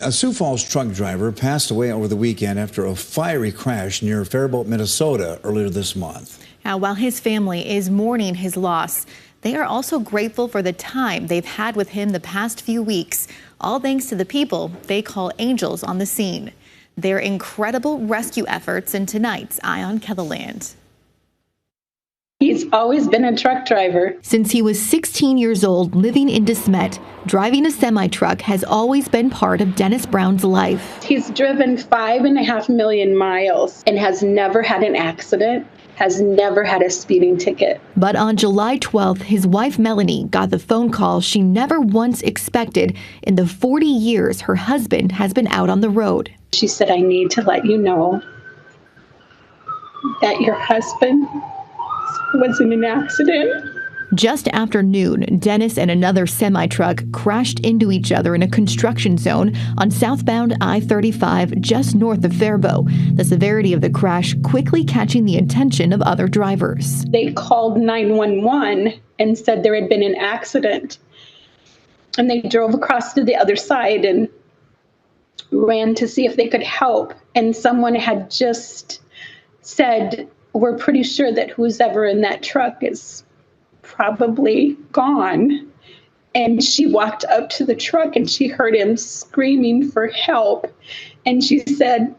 A Sioux Falls truck driver passed away over the weekend after a fiery crash near Faribault, Minnesota earlier this month. Now, while his family is mourning his loss, they are also grateful for the time they've had with him the past few weeks, all thanks to the people they call angels on the scene. Their incredible rescue efforts in tonight's Eye on Kettleland. He's always been a truck driver. Since he was 16 years old, living in De Smet, driving a semi-truck has always been part of Dennis Brown's life. He's driven 5.5 million miles and has never had an accident, has never had a speeding ticket. But on July 12th, his wife Melanie got the phone call she never once expected in the 40 years her husband has been out on the road. She said, "I need to let you know that your husband was in an accident." Just after noon, Dennis and another semi-truck crashed into each other in a construction zone on southbound I-35 just north of Faribault. The severity of the crash quickly catching the attention of other drivers. They called 911 and said there had been an accident. And they drove across to the other side and ran to see if they could help. And someone had just said, "We're pretty sure that who's ever in that truck is probably gone." And she walked up to the truck and she heard him screaming for help. And she said,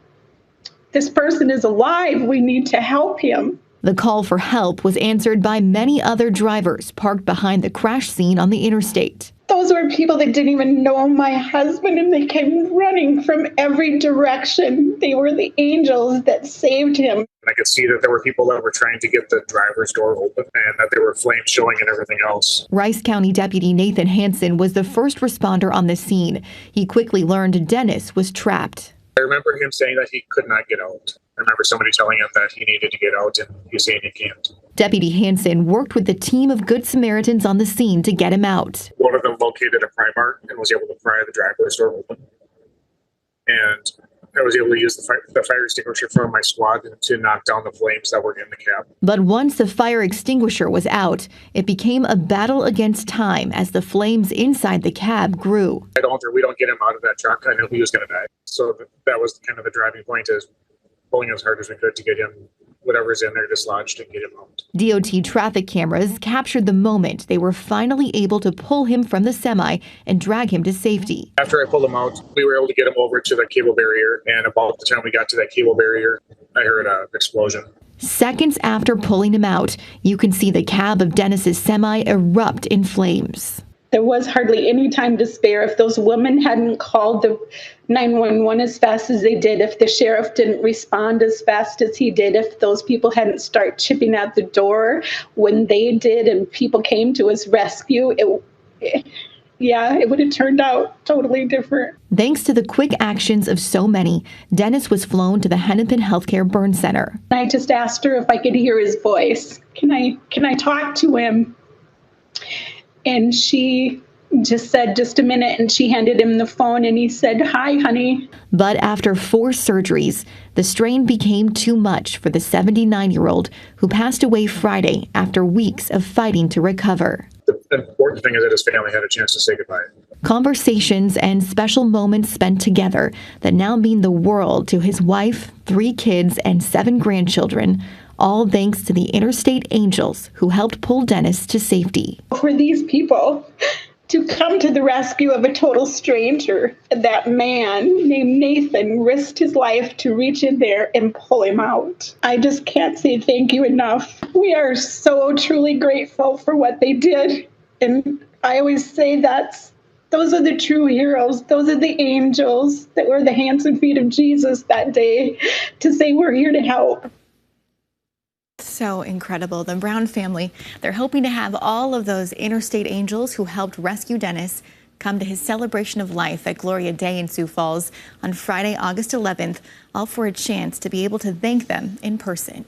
"This person is alive. We need to help him." The call for help was answered by many other drivers parked behind the crash scene on the interstate. Those were people that didn't even know my husband, and they came running from every direction. They were the angels that saved him. I could see that there were people that were trying to get the driver's door open and that there were flames showing and everything else. Rice County Deputy Nathan Hansen was the first responder on the scene. He quickly learned Dennis was trapped. I remember him saying that he could not get out. I remember somebody telling him that he needed to get out, and he's saying he can't. Deputy Hansen worked with the team of Good Samaritans on the scene to get him out. One of them located a pry bar and was able to pry the driver's door open. And I was able to use the fire extinguisher from my squad to knock down the flames that were in the cab. But once the fire extinguisher was out, it became a battle against time as the flames inside the cab grew. We don't get him out of that truck. I knew he was going to die. So that was kind of the driving point, is pulling as hard as we could to get him, whatever's in there, dislodged and get him out. DOT traffic cameras captured the moment they were finally able to pull him from the semi and drag him to safety. After I pulled him out, we were able to get him over to the cable barrier, and about the time we got to that cable barrier, I heard an explosion. Seconds after pulling him out, you can see the cab of Dennis's semi erupt in flames. There was hardly any time to spare. If those women hadn't called the 911 as fast as they did, if the sheriff didn't respond as fast as he did, if those people hadn't started chipping at the door when they did and people came to his rescue, it would have turned out totally different. Thanks to the quick actions of so many, Dennis was flown to the Hennepin Healthcare Burn Center. I just asked her if I could hear his voice. Can I talk to him? And she just said, "Just a minute," and she handed him the phone and he said, "Hi, honey." But after 4 surgeries, the strain became too much for the 79-year-old who passed away Friday after weeks of fighting to recover. The important thing is that his family had a chance to say goodbye. Conversations and special moments spent together that now mean the world to his wife, 3 kids, and 7 grandchildren, all thanks to the interstate angels who helped pull Dennis to safety. For these people to come to the rescue of a total stranger, that man named Nathan risked his life to reach in there and pull him out. I just can't say thank you enough. We are so truly grateful for what they did. And I always say those are the true heroes. Those are the angels that were the hands and feet of Jesus that day to say we're here to help. So incredible. The Brown family, they're hoping to have all of those interstate angels who helped rescue Dennis come to his celebration of life at Gloria Day in Sioux Falls on Friday, August 11th, all for a chance to be able to thank them in person.